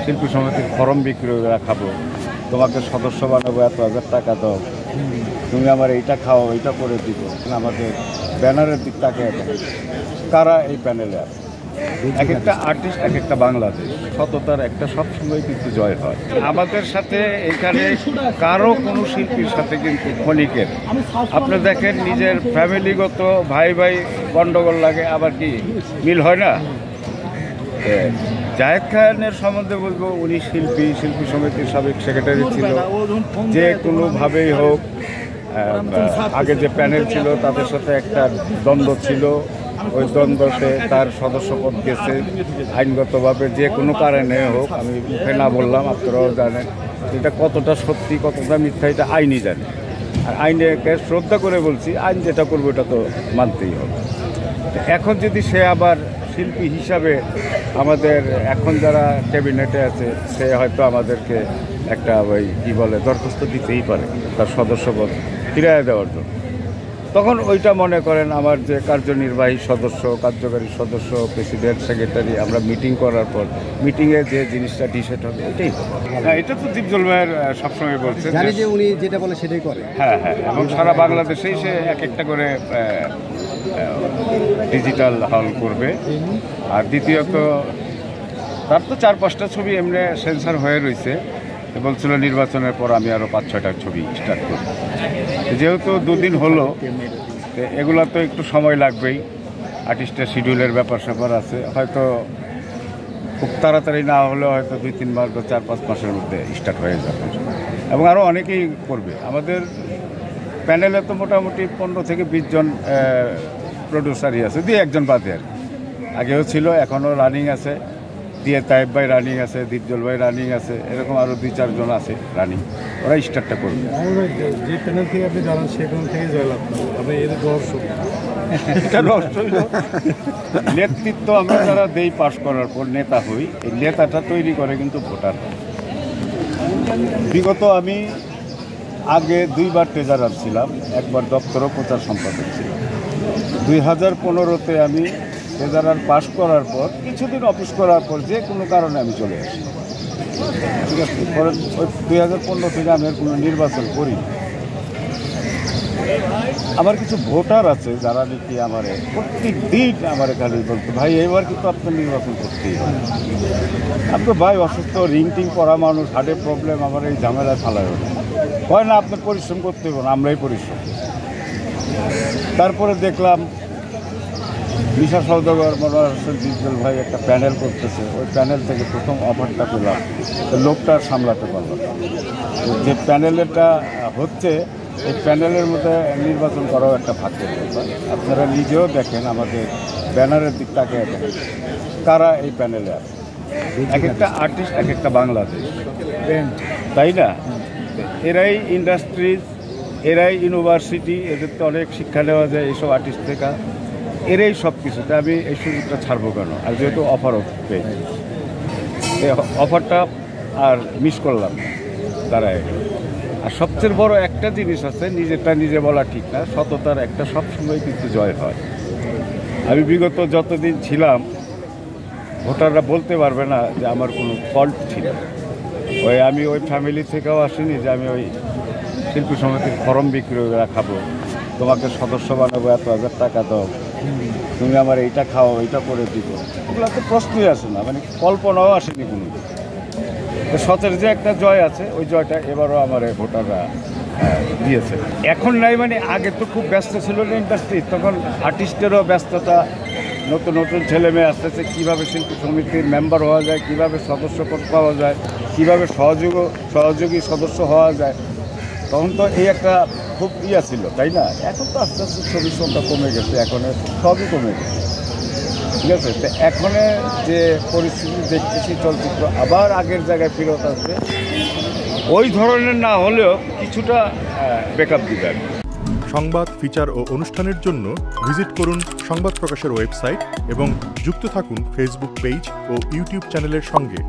শিল্পী সমিতির ফরম বিক্রি করে খাবো, তোমাকে সদস্য বানাবো, এত হাজার টাকা দাও, তুমি আমার এইটা খাও, এইটা করে দিব। আমাদের ব্যানারের দিক তাকে কারা এই প্যানেলে আছে? এক একটা আর্টিস্ট, এক একটা বাংলাদেশ। সততার একটা সবসময় কিন্তু জয় হয়। আমাদের সাথে এখানে কারো কোনো শিল্পীর সাথে কিন্তু ক্ষণিকের, আপনি দেখেন নিজের ফ্যামিলিগত ভাই ভাই গন্ডগোল লাগে, আবার কি মিল হয় না? জায়েদ খানের সম্বন্ধে বলবো, উনি শিল্পী সমিতির সাবেক সেক্রেটারি ছিল। যে কোনোভাবেই হোক, আগে যে প্যানেল ছিল তাদের সাথে একটা দ্বন্দ্ব ছিল, ওই দ্বন্দ্বতে তার সদস্যপদ গেছে আইনগতভাবে। যে কোনো কারণে হোক, আমি মুখে না বললাম, আপনারাও জানেন এটা কতটা সত্যি কতটা মিথ্যা, এটা আইনই জানে। আর আইনকে শ্রদ্ধা করে বলছি, আইন যেটা করবো এটা তো মানতেই হবে। এখন যদি সে আবার শিল্পী হিসাবে আমাদের এখন যারা ক্যাবিনেটে আছে, সে হয়তো আমাদেরকে একটা ওই কী বলে দরখাস্ত দিতেই পারে তার সদস্যপদ ফিরিয়ে দেওয়ার জন্য। তখন ওইটা মনে করেন আমার যে কার্যনির্বাহী সদস্য, কার্যকারী সদস্য, প্রেসিডেন্ট, সেক্রেটারি, আমরা মিটিং করার পর মিটিংয়ে যে জিনিসটা ডিসাইড হবে এটাই হবে। হ্যাঁ, এটা তো দীপজল ভাইয়ের সবসময় বলছে, জানি যে উনি যেটা বলে সেটাই করে। হ্যাঁ হ্যাঁ, এবং সারা বাংলাদেশেই সে এক একটা করে ডিজিটাল হল করবে। আর দ্বিতীয়ত তার তো 4-5টা ছবি এমনি সেন্সার হয়ে রয়েছে, বলছিল নির্বাচনের পর আমি আরও 5-6টা ছবি স্টার্ট করব। যেহেতু 2 দিন হলো, এগুলো তো একটু সময় লাগবেই, আর্টিস্টের শিডিউলের ব্যাপার আছে, হয়তো খুব তাড়াতাড়ি না হলেও হয়তো 2-3 মাস বা 4-5 মাসের মধ্যে স্টার্ট হয়ে যাবে, এবং আরও অনেকেই করবে। আমাদের প্যানেলে তো মোটামুটি 15 থেকে 20 জন প্রডিউসারই আছে, দিয়ে একজন বাদে আর আগেও ছিল, এখনও রানিং আছে। দিয়ে তাইব ভাই রানিং আছে, দীপজল ভাই রানিং আছে, এরকম আরও 2-4 জন আছে রানিং। ওরা স্টার্টটা করবে। যে প্যানেল থেকে আপনি জানান সেই প্যানেল থেকে জয়লাভ আপনি এর রহস্য, এটা রহস্য নেতৃত্ব আমরা যারা দেই পাশ করার পর নেতা হই, এই নেতাটা তৈরি করে কিন্তু ভোটার। বিগত আমি আগে 2বার ট্রেজারার ছিলাম, একবার দপ্তর প্রচার সম্পাদক ছিলাম। 2015-তে আমি ট্রেজারার পাশ করার পর কিছুদিন অফিস করার পর যে কোনো কারণে আমি চলে আসি, ঠিক আছে। পরে ওই 2015 থেকে আমি আর কোনো নির্বাচন করি। আমার কিছু ভোটার আছে যারা নাকি আমার প্রত্যেক দিন আমার খালি বলতো, ভাই এবার কিন্তু আপনার নির্বাচন করতেই হবে। আপনার ভাই অসুস্থ, রিং করা মানুষ, হার্টের প্রবলেম, আমার এই ঝামেলায় ফালায় হয় না, আপনার পরিশ্রম করতে হবে না, আমরাই পরিশ্রম। তারপরে দেখলাম মিশা সওদাগর, মনোয়ার হোসেন, দীপজল ভাই একটা প্যানেল করতেছে, ওই প্যানেল থেকে প্রথম অফারটা পেলাম, লোকটা সামলাতে পারলাম। যে প্যানেলটা হচ্ছে, এই প্যানেলের মধ্যে নির্বাচন করাও একটা ভাগ্যের ব্যাপার। আপনারা নিজেও দেখেন, আমাদের ব্যানারের দিক তাকে দেখেন কারা এই প্যানেলে আছে। এক একটা আর্টিস্ট, এক একটা বাংলাদেশ, তাই না? এরাই ইন্ডাস্ট্রিজ, এরাই ইউনিভার্সিটি, এদের তো অনেক শিক্ষা নেওয়া যায় এইসব আর্টিস্ট থেকে, এরাই সব কিছুতে। আমি এই সুযোগটা ছাড়বো কেন? আর যেহেতু অফারও পেয়ে, এই অফারটা আর মিস করলাম তারাই। আর সবচেয়ে বড় একটা জিনিস আছে, নিজেরটা নিজে বলা ঠিক না, সততার একটা সবসময় কিন্তু জয় হয়। আমি বিগত যতদিন ছিলাম, ভোটাররা বলতে পারবে না যে আমার কোনো ফল্ট ছিল। আমি ওই ফ্যামিলি থেকেও আসিনি যে আমি ওই শিল্পী সমিতির ফরম বিক্রি করে খাবো, তোমাকে সদস্য বানাবো, এত হাজার টাকা দাও, তুমি আমার এইটা খাও, এইটা করে দিব। এগুলো তো প্রশ্নই আসে না, মানে কল্পনাও আসেনি কোনো। সতের যে একটা জয় আছে, ওই জয়টা এবারও আমার ভোটাররা দিয়েছে। এখন নাই, মানে আগে তো খুব ব্যস্ত ছিল না ইন্ডাস্ট্রি, তখন আর্টিস্টেরও ব্যস্ততা, নতুন নতুন ছেলে মেয়ে আসতেছে, কীভাবে শিল্পী সমিতির মেম্বার হওয়া যায়, কীভাবে সদস্যপদ পাওয়া যায়, কীভাবে সহযোগী সদস্য হওয়া যায়। তখন তো এই একটা খুব ছিল, তাই না? এখন তো আস্তে আস্তে ছবির সংখ্যা কমে গেছে, এখন সবই কমে গেছে, ঠিক আছে। তো এখন যে পরিস্থিতি দেখতেছি, চলচ্চিত্র আবার আগের জায়গায় ফেরত আসবে, ওই ধরনের না হলেও কিছুটা ব্যাকআপ দিবে। সংবাদ, ফিচার ও অনুষ্ঠানের জন্য ভিজিট করুন সংবাদ প্রকাশের ওয়েবসাইট এবং যুক্ত থাকুন ফেসবুক পেজ ও ইউটিউব চ্যানেলের সঙ্গে।